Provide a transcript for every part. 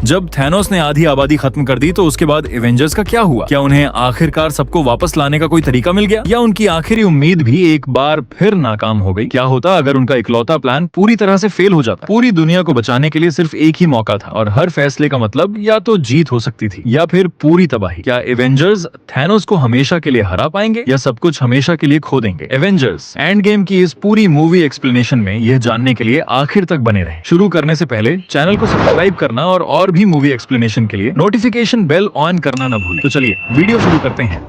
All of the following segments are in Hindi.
जब थैनोस ने आधी आबादी खत्म कर दी तो उसके बाद एवेंजर्स का क्या हुआ? क्या उन्हें आखिरकार सबको वापस लाने का कोई तरीका मिल गया, या उनकी आखिरी उम्मीद भी एक बार फिर नाकाम हो गई? क्या होता अगर उनका इकलौता प्लान पूरी तरह से फेल हो जाता? पूरी दुनिया को बचाने के लिए सिर्फ एक ही मौका था और हर फैसले का मतलब या तो जीत हो सकती थी या फिर पूरी तबाही। क्या एवेंजर्स थैनोस को हमेशा के लिए हरा पाएंगे या सब कुछ हमेशा के लिए खो देंगे? एवेंजर्स एंड गेम की इस पूरी मूवी एक्सप्लेनेशन में यह जानने के लिए आखिर तक बने रहें। शुरू करने से पहले चैनल को सब्सक्राइब करना और भी मूवी एक्सप्लेनेशन के लिए नोटिफिकेशन बेल ऑन करना न भूलें। तो चलिए वीडियो शुरू करते हैं।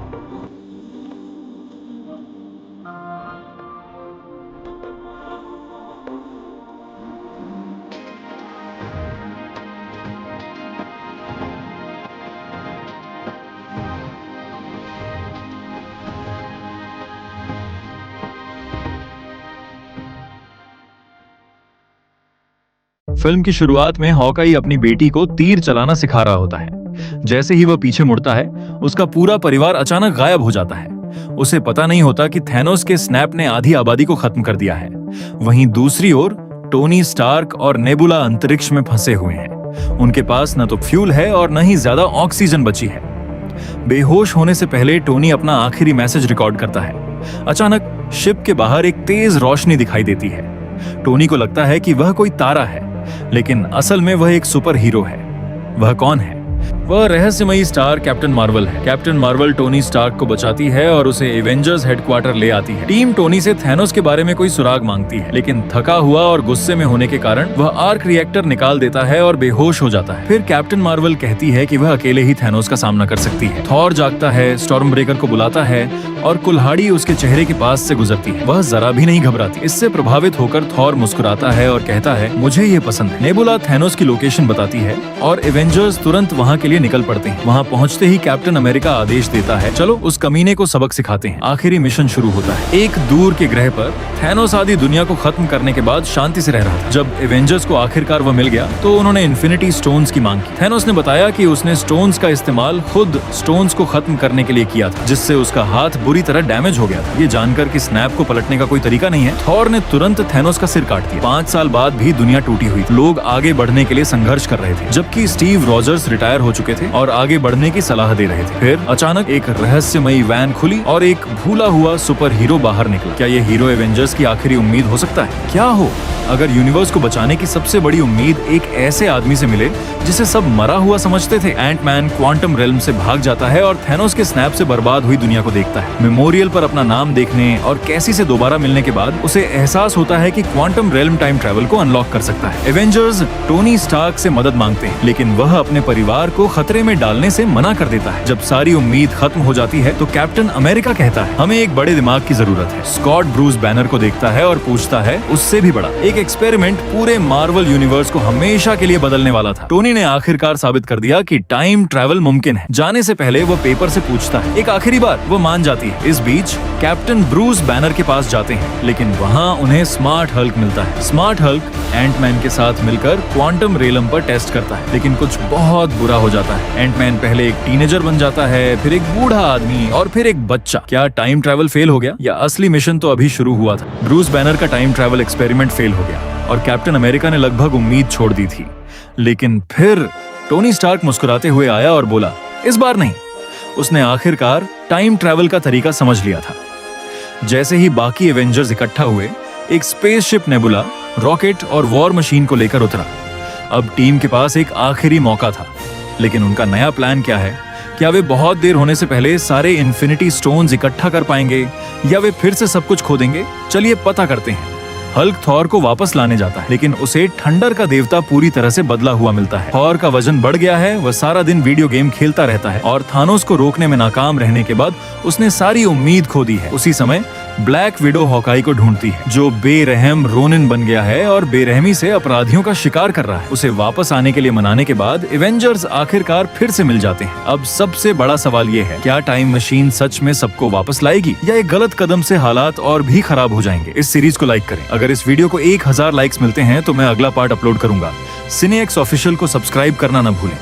फिल्म की शुरुआत में हॉकाई अपनी बेटी को तीर चलाना सिखा रहा होता है। जैसे ही वह पीछे मुड़ता है, उसका पूरा परिवार अचानक गायब हो जाता है। उसे पता नहीं होता कि थैनोस के स्नैप ने आधी आबादी को खत्म कर दिया है। वहीं दूसरी ओर टोनी स्टार्क और नेबुला अंतरिक्ष में फंसे हुए हैं। उनके पास न तो फ्यूल है और न ही ज्यादा ऑक्सीजन बची है। बेहोश होने से पहले टोनी अपना आखिरी मैसेज रिकॉर्ड करता है। अचानक शिप के बाहर एक तेज रोशनी दिखाई देती है। टोनी को लगता है कि वह कोई तारा है, लेकिन असल में वह एक सुपर हीरो है। वह कौन है? वह रहस्यमयी स्टार कैप्टन मार्वल है। कैप्टन मार्वल टोनी स्टार्क को बचाती है और उसे एवेंजर्स हेडक्वार्टर ले आती है। टीम टोनी से थैनोस के बारे में कोई सुराग मांगती है, लेकिन थका हुआ और गुस्से में होने के कारण वह आर्क रिएक्टर निकाल देता है और बेहोश हो जाता है। फिर कैप्टन मार्वल कहती है कि वह अकेले ही थैनोस का सामना कर सकती है। थॉर जागता है, स्टॉर्म ब्रेकर को बुलाता है और कुल्हाड़ी उसके चेहरे के पास से गुजरती है। वह जरा भी नहीं घबराती। इससे प्रभावित होकर थॉर मुस्कुराता है और कहता है, मुझे ये पसंद है। नेबुला थैनोस की लोकेशन बताती है और एवेंजर्स तुरंत वहाँ के लिए निकल पड़ते हैं। वहाँ पहुँचते ही कैप्टन अमेरिका आदेश देता है, चलो उस कमीने को सबक सिखाते हैं। आखिरी मिशन शुरू होता है। एक दूर के ग्रह पर थैनोस आदि दुनिया को खत्म करने के बाद शांति से रह रहा था। जब एवेंजर्स को आखिरकार वह मिल गया तो उन्होंने इन्फिनिटी स्टोन्स की मांग की। थैनोस ने बताया कि उसने स्टोन्स का इस्तेमाल खुद स्टोन्स को खत्म करने के लिए किया था, जिससे उसका हाथ बुरी तरह डैमेज हो गया था। ये जानकर कि स्नैप को पलटने का कोई तरीका नहीं है, थॉर ने तुरंत थैनोस का सिर काट दिया। 5 साल बाद भी दुनिया टूटी हुई थी। लोग आगे बढ़ने के लिए संघर्ष कर रहे थे, जबकि स्टीव रॉजर्स रिटायर हो चुके थे और आगे बढ़ने की सलाह दे रहे थे। फिर अचानक एक रहस्यमयी वैन खुली और एक भूला हुआ सुपर हीरो बाहर निकला। क्या ये हीरो एवेंजर्स की आखिरी उम्मीद हो सकता है? क्या हो अगर यूनिवर्स को बचाने की सबसे बड़ी उम्मीद एक ऐसे आदमी से मिले जिसे सब मरा हुआ समझते थे? एंटमैन क्वांटम रेल्म से भाग जाता है और थैनोस के स्नैप से बर्बाद हुई दुनिया को देखता है। मेमोरियल पर अपना नाम देखने और कैसी से दोबारा मिलने के बाद उसे एहसास होता है कि क्वांटम रेल्म टाइम ट्रैवल को अनलॉक कर सकता है। एवेंजर्स टोनी स्टार्क से मदद मांगते हैं, लेकिन वह अपने परिवार को खतरे में डालने से मना कर देता है। जब सारी उम्मीद खत्म हो जाती है तो कैप्टन अमेरिका कहता है, हमें एक बड़े दिमाग की जरूरत है। स्कॉट ब्रूस बैनर को देखता है और पूछता है, उससे भी बड़ा एक एक्सपेरिमेंट पूरे मार्वल यूनिवर्स को हमेशा के लिए बदलने वाला था। टोनी ने आखिरकार साबित कर दिया कि टाइम ट्रैवल मुमकिन है। जाने से पहले वो पेपर से पूछता है, एक आखिरी बार। वो मान जाती है। इस बीच कैप्टन ब्रूस बैनर के पास जाते हैं, लेकिन वहाँ उन्हें स्मार्ट हल्क मिलता है। स्मार्ट हल्क एंटमैन के साथ मिलकर क्वांटम रेलम पर टेस्ट करता है, लेकिन कुछ बहुत बुरा हो जाता है। एंटमैन पहले एक टीनेजर बन जाता है, फिर एक बूढ़ा आदमी और फिर एक बच्चा। क्या टाइम ट्रैवल फेल हो गया या असली मिशन तो अभी शुरू हुआ था? ब्रूस बैनर का टाइम ट्रैवल एक्सपेरिमेंट फेल हो गया और कैप्टन अमेरिका ने लगभग उम्मीद छोड़ दी थी। लेकिन फिर टोनी स्टार्क मुस्कुराते हुए आया और बोला, इस बार नहीं। उसने आखिरकार टाइम ट्रैवल का तरीका समझ लिया था। जैसे ही बाकी एवेंजर्स इकट्ठा हुए, एक स्पेसशिप नेबुला, रॉकेट और वॉर मशीन को लेकर उतरा। अब टीम के पास एक आखिरी मौका था, लेकिन उनका नया प्लान क्या है? क्या वे बहुत देर होने से पहले सारे इन्फिनिटी स्टोन्स इकट्ठा कर पाएंगे या वे फिर से सब कुछ खो देंगे? चलिए पता करते हैं। हल्क थॉर को वापस लाने जाता है, लेकिन उसे थंडर का देवता पूरी तरह से बदला हुआ मिलता है। थॉर का वजन बढ़ गया है, वह सारा दिन वीडियो गेम खेलता रहता है और थानोस को रोकने में नाकाम रहने के बाद उसने सारी उम्मीद खो दी है। उसी समय ब्लैक विडो हॉकाई को ढूंढती है, जो बेरहम रोनिन बन गया है और बेरहमी से अपराधियों का शिकार कर रहा है। उसे वापस आने के लिए मनाने के बाद एवेंजर्स आखिरकार फिर से मिल जाते हैं। अब सबसे बड़ा सवाल ये है, क्या टाइम मशीन सच में सबको वापस लाएगी या एक गलत कदम से हालात और भी खराब हो जाएंगे? इस सीरीज को लाइक करें। अगर इस वीडियो को 1000 लाइक्स मिलते हैं तो मैं अगला पार्ट अपलोड करूंगा। सिनेएक्स ऑफिशियल को सब्सक्राइब करना न भूलें।